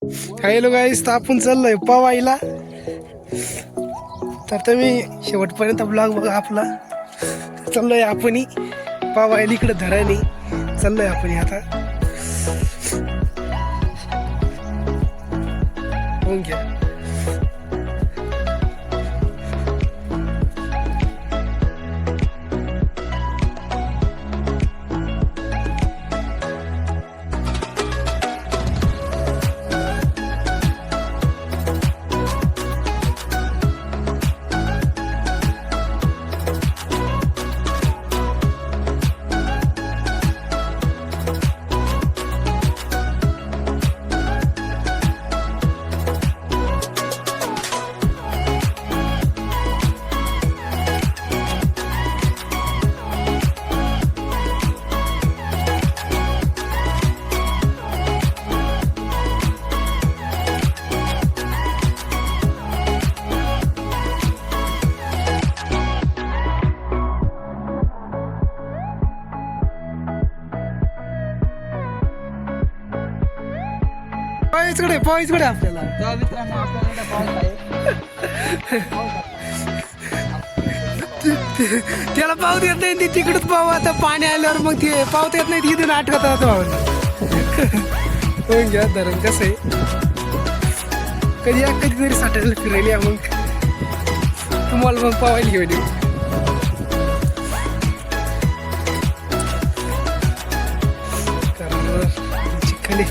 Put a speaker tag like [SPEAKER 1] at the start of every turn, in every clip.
[SPEAKER 1] Hello गाईस, तर आपण चाललोय पवायला. तर तुम्ही शेवटपर्यंत ब्लॉग बघा आपला. चाललोय आपण पवायला, इकडे धराने चाललोय आपण आता. होऊन घ्या. पाहायचकडे आपल्याला. त्याला पावत येत नाही, ती तिकडच पाहू. आता पाणी आल्यावर मग ते पावता येत नाही, इथून अटकत राहतो. होऊन घ्या धरण कसं आहे. कधीतरी साठायला फिरायला या, मग तुम्हाला मग पावायला घेऊन येऊ. चिखली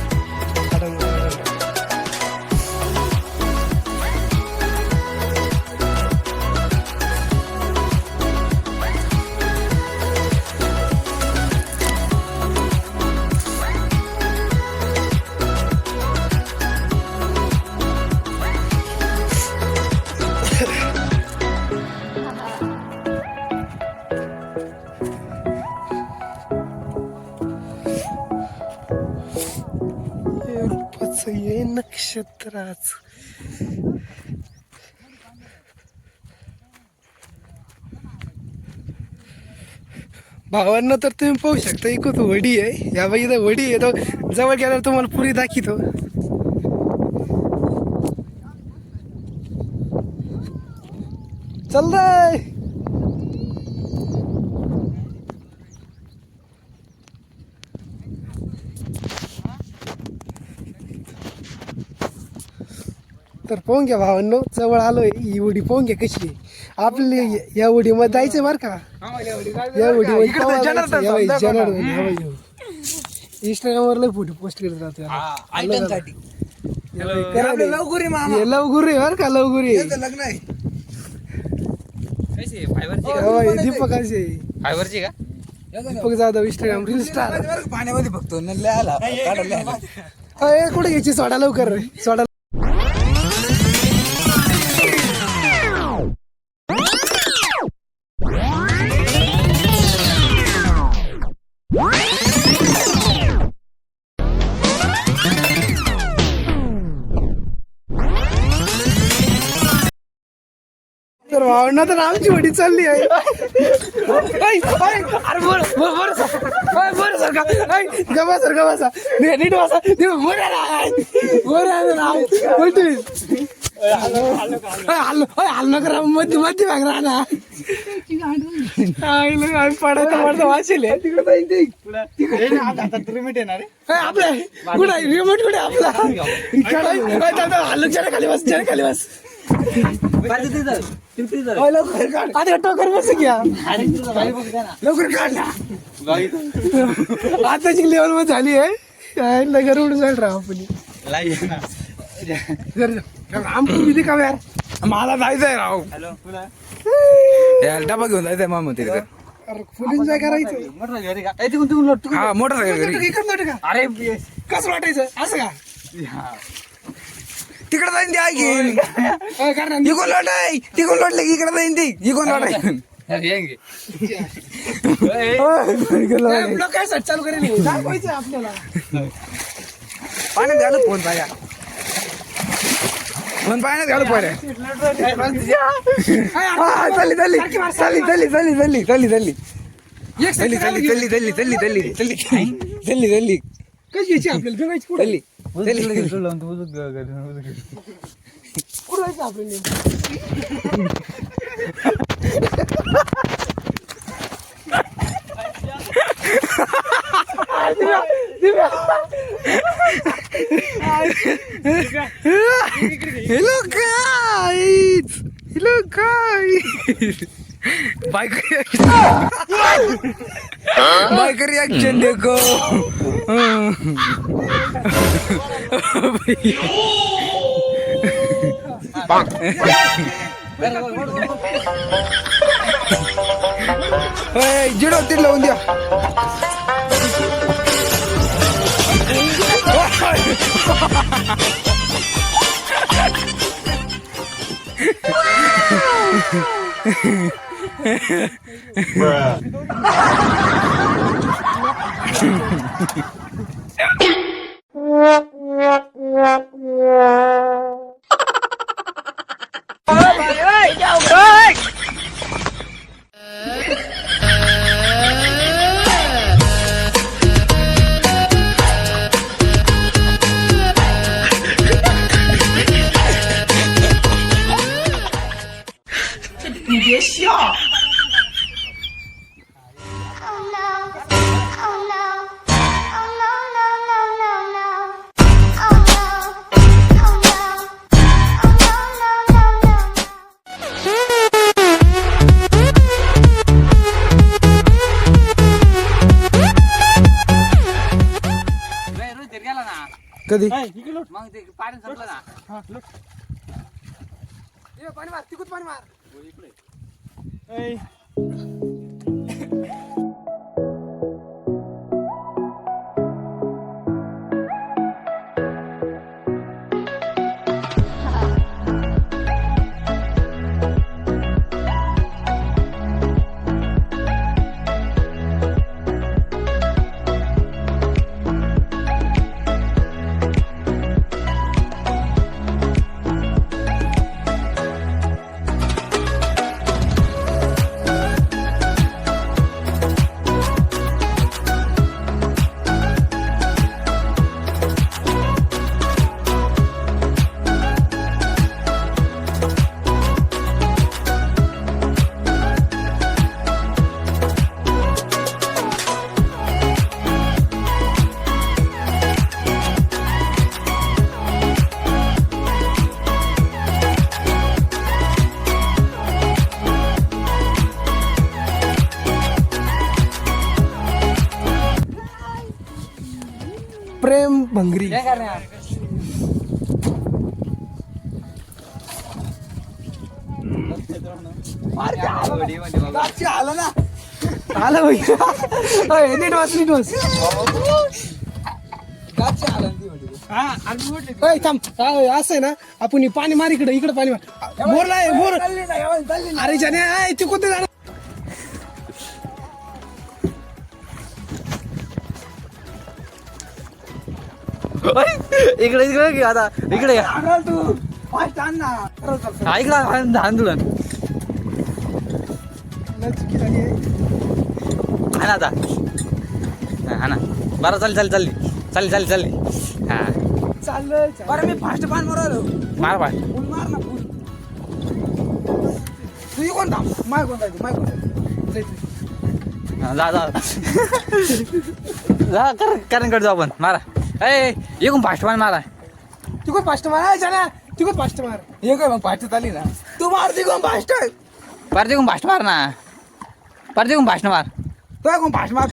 [SPEAKER 1] ये नक्षत्राच. भावांना तर तुम्ही पाहू शकता, इकडं वडी आहे. या बाई इथं वडी आहे, तो जवळ गेल्यावर तुम्हाला पुरी दाखवतो. चल रे. तर पाहून घ्या भावांनो, जवळ आलोय. ही उडी पाहून घ्या कशी आहे. आपली या उडीमध्ये जायचंय बरं का. या उडीमध्ये इंस्टाग्रामवर लय फोटो पोस्ट करत राहतो. लवगुरी बरं का, लवगुरी दीपक असे
[SPEAKER 2] फायबरची का?
[SPEAKER 1] Deepak Jadhav Instagram reel star.
[SPEAKER 2] पाण्यामध्ये बघतो
[SPEAKER 1] कुठे घ्यायची सोडा लवकर, सोडा. तर भावना तर आमची वडी चालली आहे. गबासा नीट वासा हाल नका मध्ये मध्ये भाग राहणार. पडायचं पडतं वाचेल
[SPEAKER 2] रिमिट येणार
[SPEAKER 1] आपल्या कुठे रिमोट कुठे आपला. हाल खाली बस, खाली बस. आता टोकर बस घ्या लवकर काढला. आताची लेवल मध्ये झाली आहे. नगर उडून जाईल राव आपण. आमची का यार, मला जायचंय राव.
[SPEAKER 2] डबा घेऊन जायचंय मामा तिकडे.
[SPEAKER 1] फुल एन्जॉय करायचं.
[SPEAKER 2] हा मोटर
[SPEAKER 1] अरे कसं वाटायचं असं का.
[SPEAKER 2] तिकडे जाईन ती आई इकडून लोट आहे, तिकडून लोटले इकडे जाईन ती इकडून लोट आहे.
[SPEAKER 1] काय चालू करेल दाखवायचं आपल्याला.
[SPEAKER 2] पाण्यात घालू फोन पाया, फोन पाण्यात घालू पडे. चालली चालली चालली चालली चालली चालली चालली चालली चालली चालली चालली चालली चालली चालली चालली चालली चालली
[SPEAKER 1] कशी घ्यायची आपल्याला बघायची कुठे. कुठं जायचं आपण नेमकं?
[SPEAKER 2] Hello guys! Hello guys! Bike bike reaction देखो. जिडो तीन लावून द्या. कधी
[SPEAKER 3] मग ते पाणी संपलं ना.
[SPEAKER 1] पाणी मार तिकून पाणी मार. प्रेम भंगरी.
[SPEAKER 3] काय करणार?
[SPEAKER 1] आलं होय. नीट वाच नीट वाच. थांब असं आहे ना आपण हे पाणी मार इकडे इकडे पाणी मार. बोरला आहे बोर. अरे जाने ते कोणते जाणार.
[SPEAKER 3] इकडे इकडे घे आता इकडे
[SPEAKER 1] तू फास्ट आण ना.
[SPEAKER 3] हा इकडे आंदोलन
[SPEAKER 1] चुकी झाली आहे.
[SPEAKER 3] हा ना आता हा ना. बरं चालली हा
[SPEAKER 1] चाललंय
[SPEAKER 2] बरं मी फास्ट पान मारलो.
[SPEAKER 3] मार बाय.
[SPEAKER 2] फुल मार ना फुल. तुझी कोण थांब. माय कोण जायचं माय कोण जायचं.
[SPEAKER 3] जा जा करणकडे जाऊ आपण मारा. ए एकूण फास्ट पान मारा.
[SPEAKER 1] तिकून फास्ट मार. जाण्या तिकून फास्ट मार.
[SPEAKER 2] हे काय मग फास्ट चालली ना. तू मारती कोण फास्ट.
[SPEAKER 3] परत एकूण फास्ट मार ना. परत एकून फास्ट मार.
[SPEAKER 2] तो कोण फास्ट मार.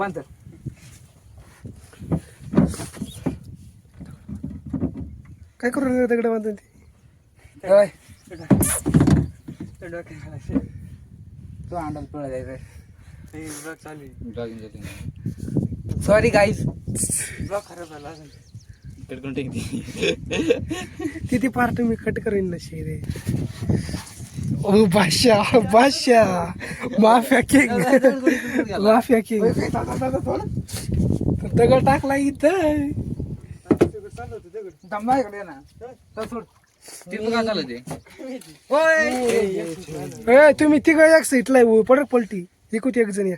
[SPEAKER 2] बांध तर.
[SPEAKER 1] काय करू राहिले दगड बांधून ते?
[SPEAKER 2] होय. तो अंडात पळा जायचं. Sorry guys.
[SPEAKER 1] किती पार्ट मी कट करेन ना शेरे. ओ बादशाह बादशाह माफिया किंग माफिया किंग. दगड टाकला इथं.
[SPEAKER 2] दंबा इकडे ना. चल सोड.
[SPEAKER 3] तिथं काय चालू ते
[SPEAKER 1] ए, तुम्ही तिघं एक साईडला पडक पलटी एकूच एक जण या.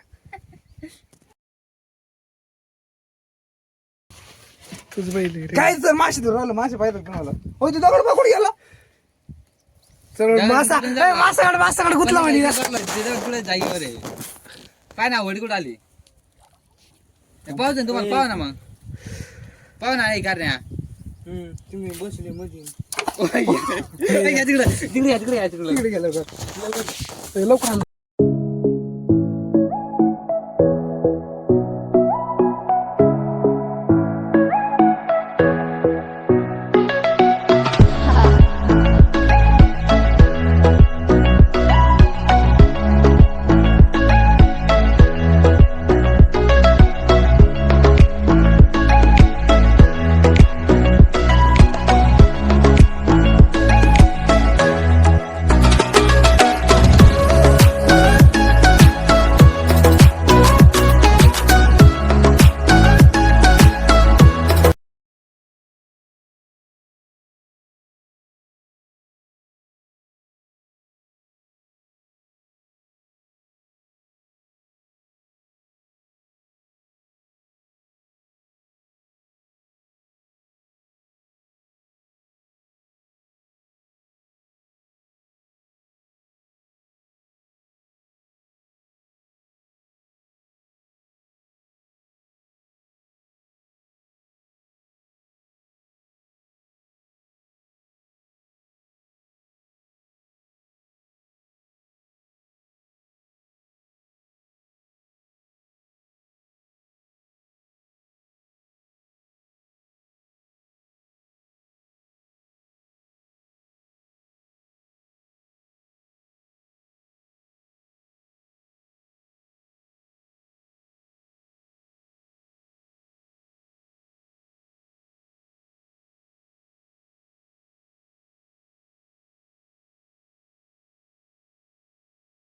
[SPEAKER 1] तुझ बैल रे.
[SPEAKER 2] काय तर मासे धरून आलं मासे पाहिजे तुम्हाला. हो तू दगड पकडून गेला.
[SPEAKER 1] चल मासा मासाकडे गुतला म्हणे.
[SPEAKER 3] कुठे जागेवर आहे काय ना वडी कुठं आली पाहू दे तुम्हाला पाहू ना मग पाहू ना करण्या
[SPEAKER 2] तुम्ही बसले मध्ये.
[SPEAKER 3] तिकडे तिकडे
[SPEAKER 1] तिकडे गेलं लवकर.